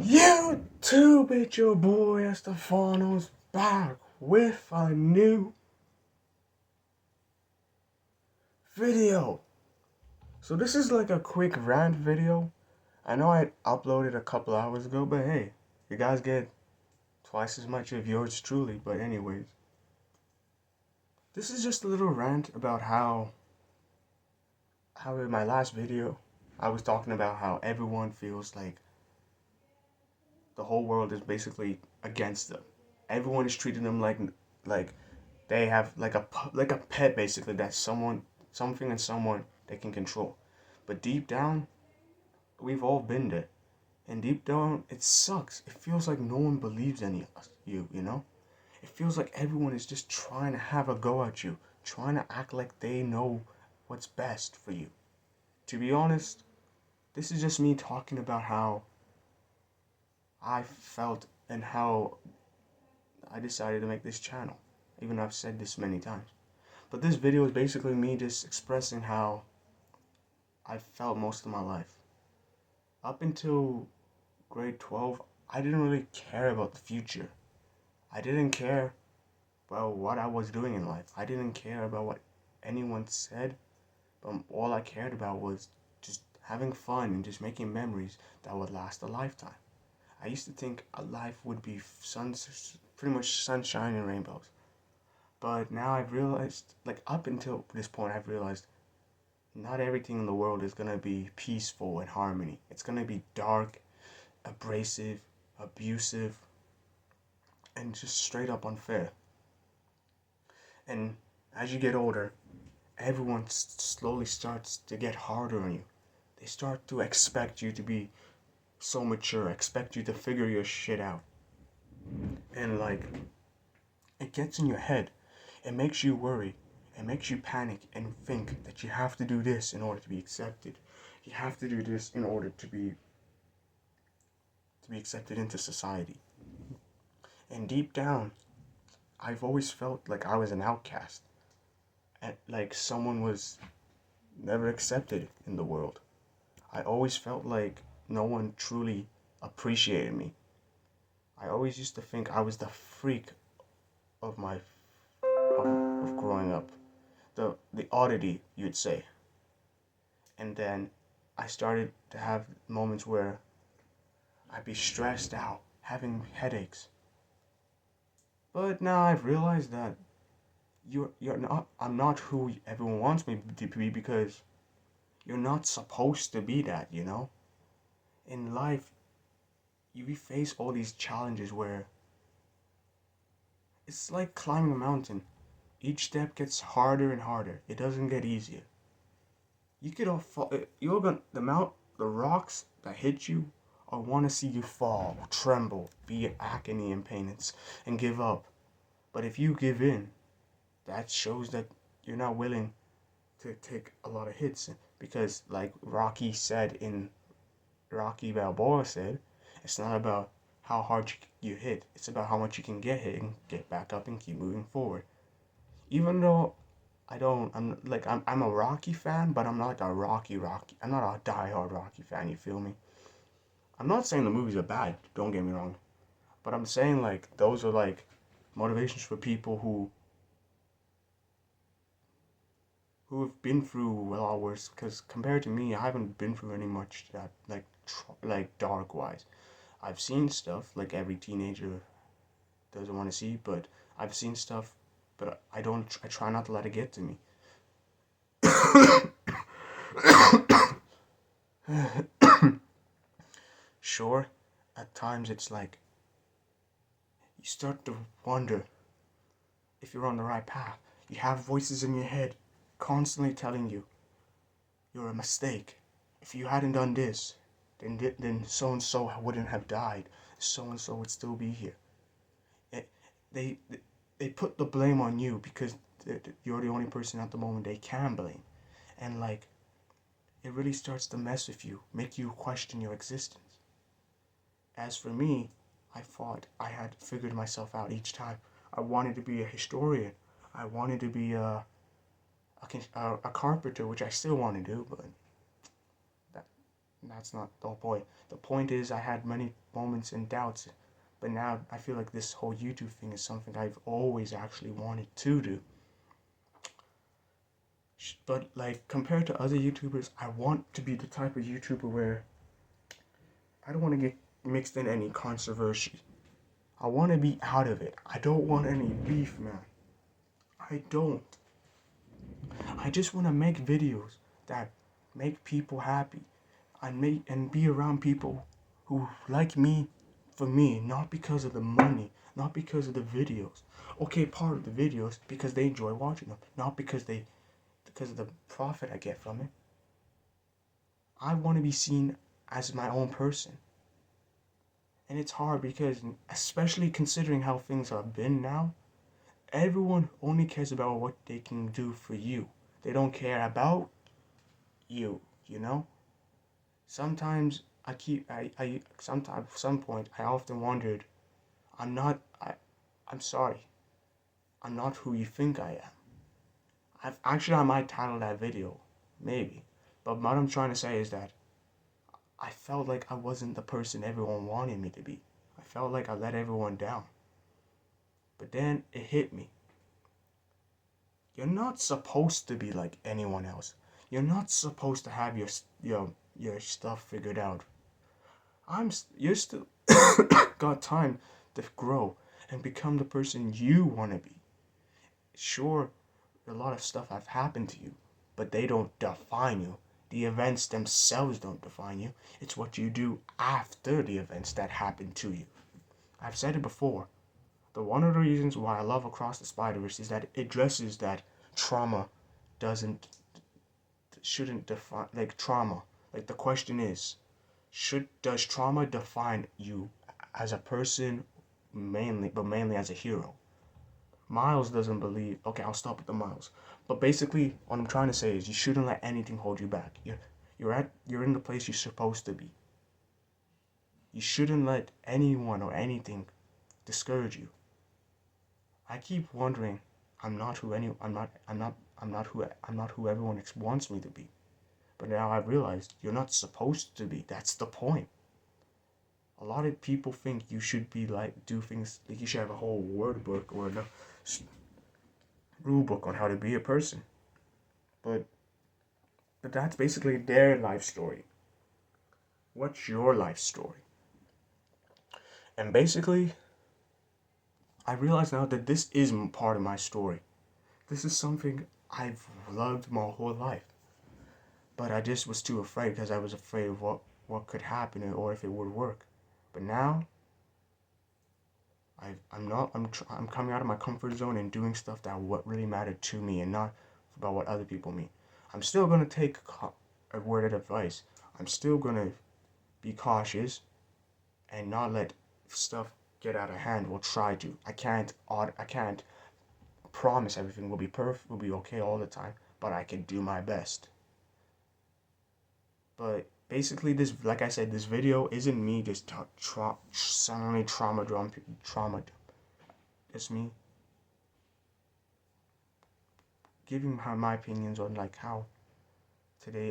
YouTube, it's your boy Estefano's back with a new video. So this is like a quick rant video. I know I uploaded a couple hours ago, but hey, you guys get twice as much of yours truly. But anyways, this is just a little rant about how in my last video I was talking about how everyone feels like the whole world is basically against them. Everyone is treating them like they have like a pet basically, that's something and someone they can control. But deep down, we've all been there. And deep down, it sucks. It feels like no one believes any of us, you know? It feels like everyone is just trying to have a go at you, trying to act like they know what's best for you. To be honest, this is just me talking about how I felt and how I decided to make this channel, even though I've said this many times. But this video is basically me just expressing how I felt most of my life. Up until grade 12, I didn't really care about the future. I didn't care about what I was doing in life. I didn't care about what anyone said, but all I cared about was just having fun and just making memories that would last a lifetime. I used to think a life would be pretty much sunshine and rainbows. But now I've realized, like up until this point, I've realized not everything in the world is gonna be peaceful and harmony. It's gonna be dark, abrasive, abusive, and just straight up unfair. And as you get older, everyone slowly starts to get harder on you. They start to expect you to be so mature, expect you to figure your shit out. And like, it gets in your head. It makes you worry. It makes you panic and think that you have to do this in order to be accepted. You have to do this in order to be accepted into society. And deep down, I've always felt like I was an outcast. And like someone was never accepted in the world. I always felt like no one truly appreciated me. I always used to think I was the freak of of growing up. The oddity, you'd say. And then I started to have moments where I'd be stressed out, having headaches. But now I've realized that you're not I'm not who everyone wants me to be, because you're not supposed to be that, you know? In life, you face all these challenges where it's like climbing a mountain. Each step gets harder and harder. It doesn't get easier. You could all fall. You're gonna the rocks that hit you, or want to see you fall, tremble, be in agony and pain, and give up. But if you give in, that shows that you're not willing to take a lot of hits, because, like Rocky Balboa said, it's not about how hard you hit. It's about how much you can get hit and get back up and keep moving forward. Even though I'm a Rocky fan, but I'm not like a Rocky. I'm not a diehard Rocky fan, you feel me? I'm not saying the movies are bad, don't get me wrong. But I'm saying like those are like motivations for people who have been through a lot worse, because compared to me, I haven't been through any much that like dark wise. I've seen stuff like every teenager doesn't want to see, but I've seen stuff, but I try not to let it get to me. Sure, at times it's like you start to wonder if you're on the right path. You have voices in your head constantly telling you you're a mistake. If you hadn't done this, then so and so wouldn't have died. So and so would still be here. It, they they put the blame on you because you're the only person at the moment they can blame, and like it really starts to mess with you, make you question your existence. As for me, I thought I had figured myself out each time. I wanted to be a historian. I wanted to be a carpenter, which I still want to do, but that, That's not the point. The point is, I had many moments and doubts, but now I feel like this whole YouTube thing is something I've always actually wanted to do. But like compared to other YouTubers, I want to be the type of YouTuber where I don't want to get mixed in any controversy. I want to be out of it. I don't want any beef, man. I don't. I just want to make videos that make people happy and be around people who like me for me, not because of the money, not because of the videos. Okay, part of the videos because they enjoy watching them, not because of the profit I get from it. I want to be seen as my own person. And it's hard because, especially considering how things have been now, everyone only cares about what they can do for you. They don't care about you, you know? Sometimes sometimes, at some point, I often wondered, I'm sorry. I'm not who you think I am. I might title that video, maybe. But what I'm trying to say is that I felt like I wasn't the person everyone wanted me to be. I felt like I let everyone down. But then it hit me. You're not supposed to be like anyone else. You're not supposed to have your stuff figured out. You're still got time to grow and become the person you want to be. Sure, a lot of stuff have happened to you, but they don't define you. The events themselves don't define you. It's what you do after the events that happen to you. I've said it before. One of the reasons why I love Across the Spider-Verse is that it addresses that trauma doesn't shouldn't define like trauma. Like the question is, does trauma define you as a person mainly as a hero? Miles doesn't believe. Okay, I'll stop at the Miles. But basically, what I'm trying to say is, you shouldn't let anything hold you back. You're in the place you're supposed to be. You shouldn't let anyone or anything discourage you. I keep wondering, I'm not who everyone wants me to be. But now I've realized you're not supposed to be. That's the point. A lot of people think you should be like do things like you should have a whole word book or a rule book on how to be a person. But that's basically their life story. What's your life story? And basically, I realize now that this is part of my story. This is something I've loved my whole life. But I just was too afraid because I was afraid of what could happen or if it would work. But now, I'm not. I'm coming out of my comfort zone and doing stuff that what really mattered to me and not about what other people mean. I'm still gonna take a word of advice. I'm still gonna be cautious and not let stuff get out of hand. Or try to. I can't promise everything will be perfect, will be okay all the time. But I can do my best. But basically, like I said, this video isn't me just suddenly trauma. It's me giving my opinions on like how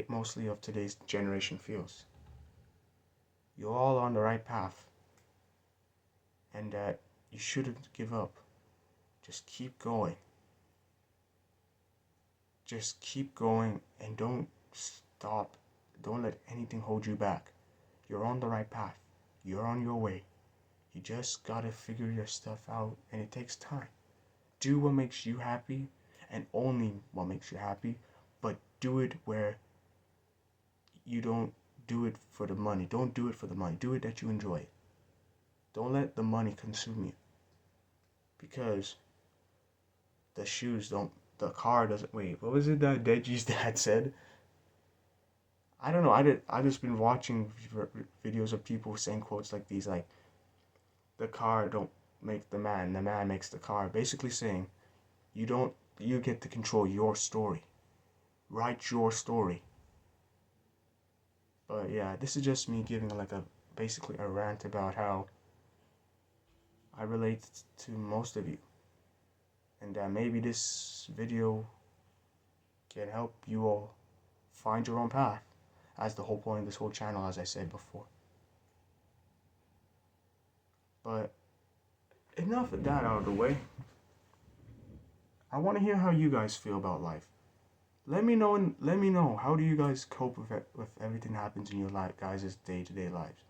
mostly of today's generation feels. You're all on the right path, and that you shouldn't give up. Just keep going. Just keep going and don't stop. Don't let anything hold you back. You're on the right path. You're on your way. You just gotta figure your stuff out, and it takes time. Do what makes you happy, and only what makes you happy, but do it where you don't do it for the money. Don't do it for the money. Do it that you enjoy it. Don't let the money consume you. Because the car doesn't, wait, what was it that Deji's dad said? I don't know, I just been watching videos of people saying quotes like these, like, the car don't make the man makes the car. Basically saying, you get to control your story. Write your story. But yeah, this is just me giving like basically a rant about how I relate to most of you. And maybe this video can help you all find your own path. That's the whole point of this whole channel, as I said before. But enough of that out of the way. I want to hear how you guys feel about life. Let me know, and let me know, how do you guys cope with it, with everything that happens in your life, guys' day-to-day lives?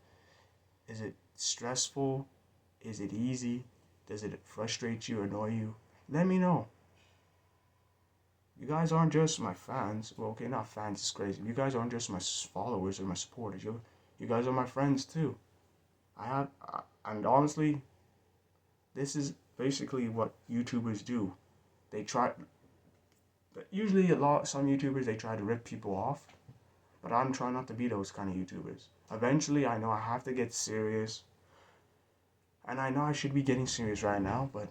Is it stressful? Is it easy? Does it frustrate you, annoy you? Let me know. You guys aren't just my fans. Well, okay, not fans, it's crazy. You guys aren't just my followers or my supporters. You guys are my friends too. And honestly, this is basically what YouTubers do. They try, usually some YouTubers, they try to rip people off, but I'm trying not to be those kind of YouTubers. Eventually, I know I have to get serious, and I know I should be getting serious right now, but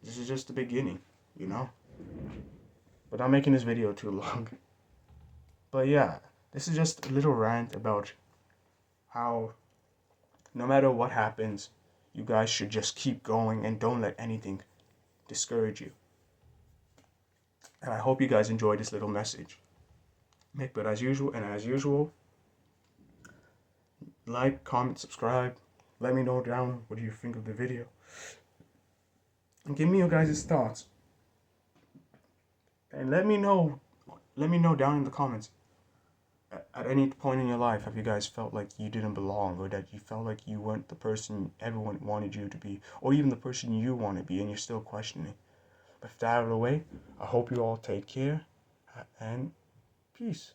this is just the beginning, you know? But I'm making this video too long. But yeah, this is just a little rant about how no matter what happens, you guys should just keep going and don't let anything discourage you. And I hope you guys enjoyed this little message. But as usual, like, comment, subscribe. Let me know down what do you think of the video. And give me your guys' thoughts. And let me know down in the comments. At any point in your life, have you guys felt like you didn't belong, or that you felt like you weren't the person everyone wanted you to be, or even the person you want to be, and you're still questioning? With that out of the way, I hope you all take care, and peace.